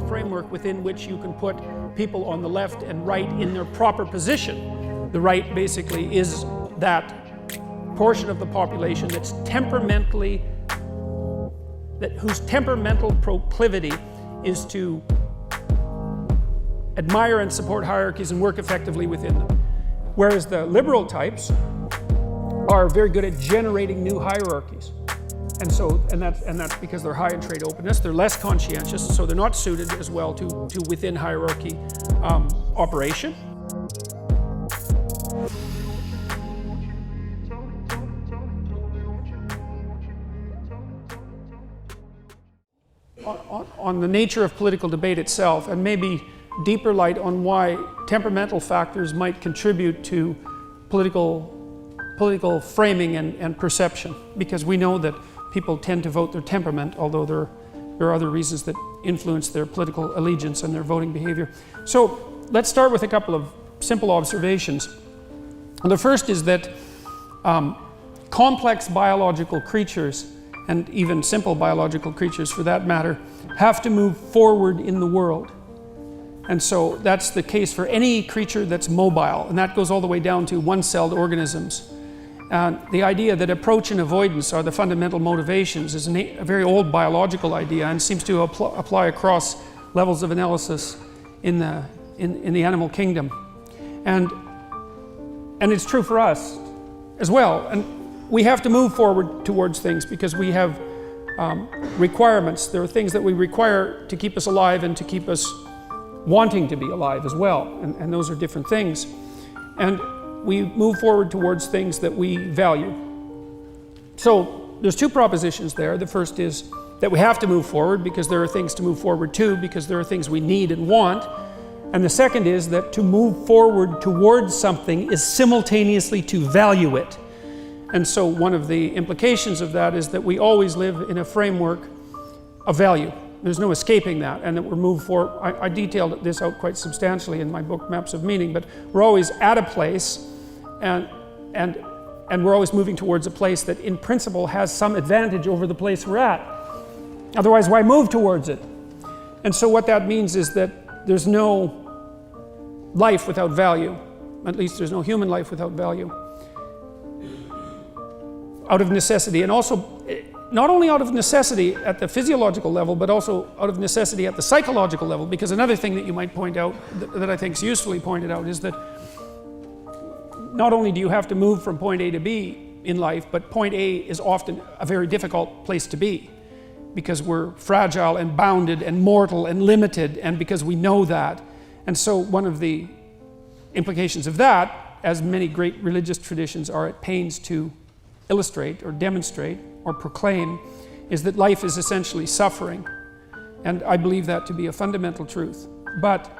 framework within which you can put people on the left and right in their proper position. The right basically is that portion of the population that's whose temperamental proclivity is to admire and support hierarchies and work effectively within them. Whereas the liberal types are very good at generating new hierarchies. And that's because they're high in trade openness, they're less conscientious, so they're not suited as well to within hierarchy operation. On the nature of political debate itself, and maybe deeper light on why temperamental factors might contribute to political framing and perception, because we know that people tend to vote their temperament, although there are other reasons that influence their political allegiance and their voting behavior. So let's start with a couple of simple observations. The first is that complex biological creatures, and even simple biological creatures for that matter, have to move forward in the world. And so that's the case for any creature that's mobile, and that goes all the way down to one-celled organisms. The idea that approach and avoidance are the fundamental motivations is a very old biological idea and seems to apply across levels of analysis in the animal kingdom. And it's true for us as well. And we have to move forward towards things because we have requirements. There are things that we require to keep us alive and to keep us wanting to be alive as well. And those are different things. And we move forward towards things that we value. So there's two propositions there. The first is that we have to move forward because there are things to move forward to, because there are things we need and want. And the second is that to move forward towards something is simultaneously to value it. And so one of the implications of that is that we always live in a framework of value. There's no escaping that, and that we're moved forward. I detailed this out quite substantially in my book, Maps of Meaning, but we're always at a place, and we're always moving towards a place that in principle has some advantage over the place we're at. Otherwise, why move towards it? And so what that means is that there's no life without value. At least there's no human life without value. Out of necessity, and also not only out of necessity at the physiological level, but also out of necessity at the psychological level, because another thing that you might point out, that I think is usefully pointed out, is that not only do you have to move from point A to B in life, but point A is often a very difficult place to be, because we're fragile and bounded and mortal and limited, and because we know that. And so one of the implications of that, as many great religious traditions are at pains to illustrate or demonstrate or proclaim, is that life is essentially suffering. And I believe that to be a fundamental truth. But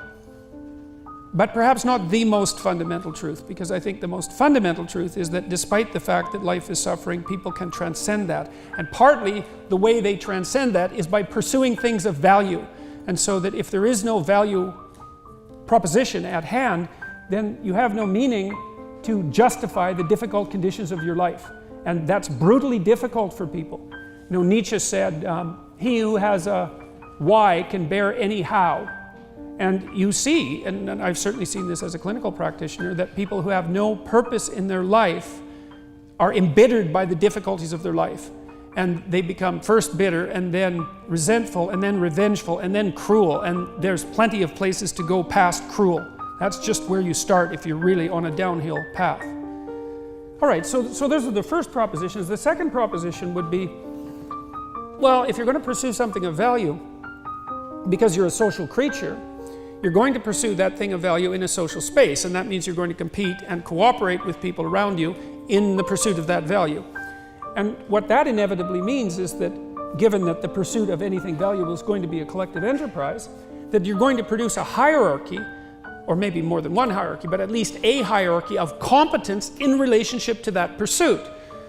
perhaps not the most fundamental truth, because I think the most fundamental truth is that despite the fact that life is suffering, people can transcend that. And partly the way they transcend that is by pursuing things of value. And so that if there is no value proposition at hand, then you have no meaning to justify the difficult conditions of your life. And that's brutally difficult for people. You know, Nietzsche said, he who has a why can bear any how. And you see, and I've certainly seen this as a clinical practitioner, that people who have no purpose in their life are embittered by the difficulties of their life. And they become first bitter, and then resentful, and then revengeful, and then cruel. And there's plenty of places to go past cruel. That's just where you start if you're really on a downhill path. All right, so those are the first propositions. The second proposition would be, well, if you're going to pursue something of value, because you're a social creature, you're going to pursue that thing of value in a social space, and that means you're going to compete and cooperate with people around you in the pursuit of that value. And what that inevitably means is that, given that the pursuit of anything valuable is going to be a collective enterprise, that you're going to produce a hierarchy, or maybe more than one hierarchy, but at least a hierarchy of competence in relationship to that pursuit.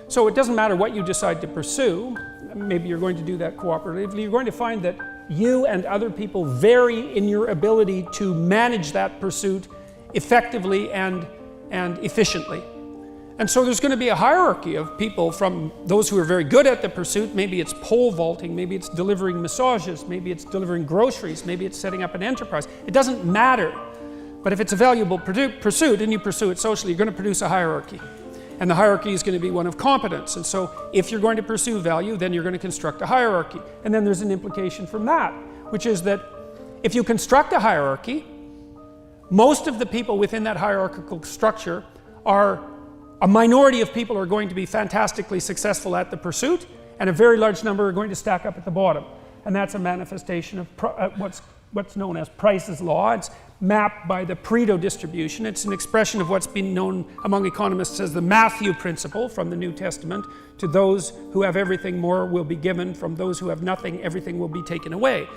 So it doesn't matter what you decide to pursue, maybe you're going to do that cooperatively, you're going to find that you and other people vary in your ability to manage that pursuit effectively and efficiently. And so there's going to be a hierarchy of people, from those who are very good at the pursuit. Maybe it's pole vaulting, maybe it's delivering massages, maybe it's delivering groceries, maybe it's setting up an enterprise. It doesn't matter. But if it's a valuable pursuit and you pursue it socially, you're going to produce a hierarchy. And the hierarchy is going to be one of competence. And so if you're going to pursue value, then you're going to construct a hierarchy. And then there's an implication from that, which is that if you construct a hierarchy, most of the people within that hierarchical structure are a minority of people are going to be fantastically successful at the pursuit, and a very large number are going to stack up at the bottom. And that's a manifestation of what's known as Price's law. It's mapped by the Pareto distribution. It's an expression of what's been known among economists as the Matthew principle from the New Testament. To those who have everything, more will be given. From those who have nothing, everything will be taken away.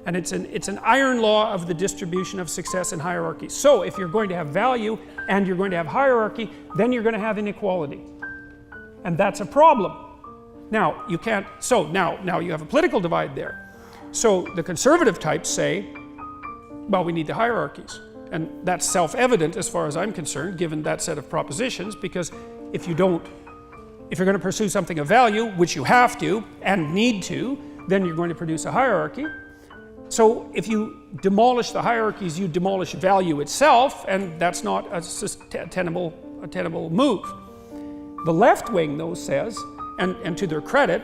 And it's an iron law of the distribution of success in hierarchy. So if you're going to have value and you're going to have hierarchy, then you're going to have inequality. And that's a problem. Now, you can't, so now you have a political divide there. So the conservative types say, well, we need the hierarchies. And that's self-evident as far as I'm concerned, given that set of propositions, because if you're going to pursue something of value, which you have to and need to, then you're going to produce a hierarchy. So if you demolish the hierarchies, you demolish value itself, and that's not a tenable move. The left wing, though, says, and to their credit,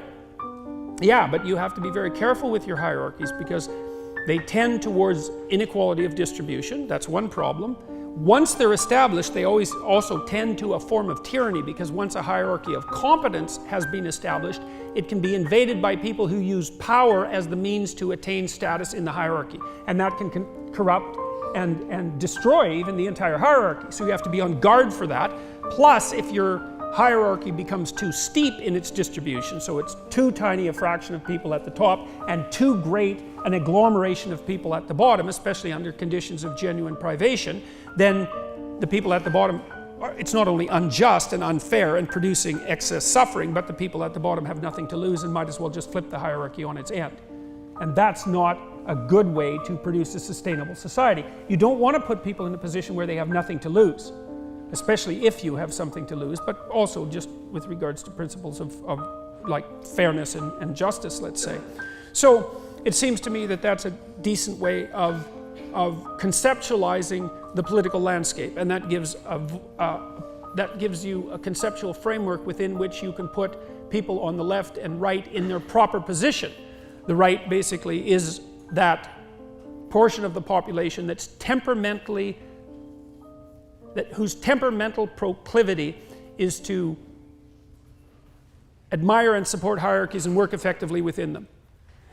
yeah, but you have to be very careful with your hierarchies because they tend towards inequality of distribution. That's one problem. Once they're established, they always also tend to a form of tyranny, because once a hierarchy of competence has been established, it can be invaded by people who use power as the means to attain status in the hierarchy. And that can corrupt and destroy even the entire hierarchy. So you have to be on guard for that. Plus, if your hierarchy becomes too steep in its distribution, so it's too tiny a fraction of people at the top and too great an agglomeration of people at the bottom, especially under conditions of genuine privation, then the people at the bottom, it's not only unjust and unfair and producing excess suffering, but the people at the bottom have nothing to lose and might as well just flip the hierarchy on its end. And that's not a good way to produce a sustainable society. You don't want to put people in a position where they have nothing to lose, especially if you have something to lose, but also just with regards to principles of like fairness and justice, let's say. So it seems to me that that's a decent way of conceptualizing the political landscape, and that gives you a conceptual framework within which you can put people on the left and right in their proper position. The right basically is that portion of the population that's whose temperamental proclivity is to admire and support hierarchies and work effectively within them.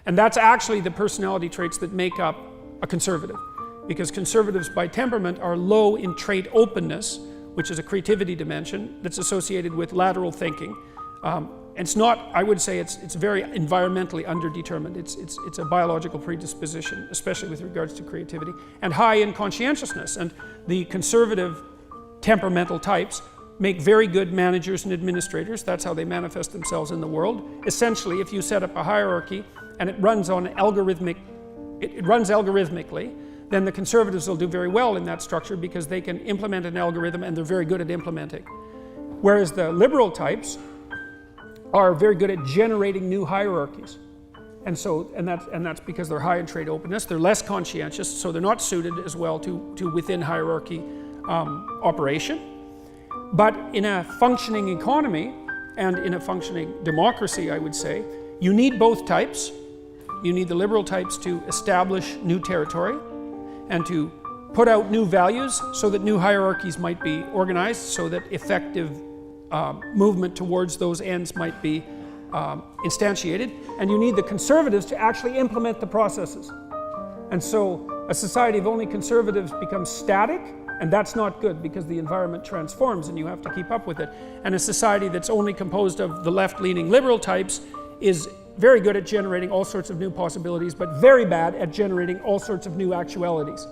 And that's actually the personality traits that make up a conservative, because conservatives by temperament are low in trait openness, which is a creativity dimension that's associated with lateral thinking. It's not, I would say it's very environmentally underdetermined. It's a biological predisposition, especially with regards to creativity, and high in conscientiousness. And the conservative temperamental types make very good managers and administrators. That's how they manifest themselves in the world. Essentially, if you set up a hierarchy and it runs algorithmically, then the conservatives will do very well in that structure because they can implement an algorithm and they're very good at implementing. Whereas the liberal types are very good at generating new hierarchies. And that's because they're high in trait openness, they're less conscientious, so they're not suited as well to within hierarchy operation. But in a functioning economy and in a functioning democracy, I would say, you need both types. You need the liberal types to establish new territory and to put out new values so that new hierarchies might be organized, so that effective movement towards those ends might be instantiated. And you need the conservatives to actually implement the processes. And so a society of only conservatives becomes static, and that's not good because the environment transforms and you have to keep up with it. And a society that's only composed of the left-leaning liberal types is very good at generating all sorts of new possibilities, but very bad at generating all sorts of new actualities.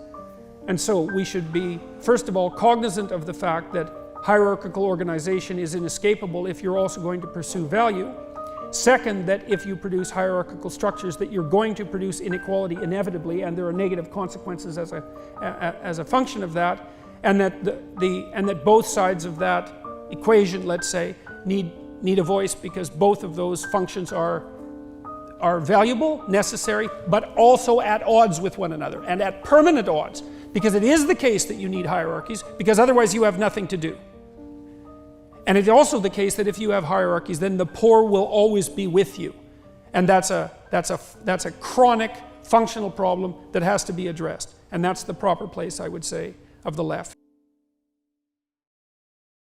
And so we should be, first of all, cognizant of the fact that hierarchical organization is inescapable if you're also going to pursue value. Second, that if you produce hierarchical structures, that you're going to produce inequality inevitably, and there are negative consequences as a function of that, and that both sides of that equation, let's say, need a voice because both of those functions are valuable, necessary, but also at odds with one another, and at permanent odds, because it is the case that you need hierarchies, because otherwise you have nothing to do. And it's also the case that if you have hierarchies, then the poor will always be with you. And that's a chronic functional problem that has to be addressed. And that's the proper place, I would say, of the left.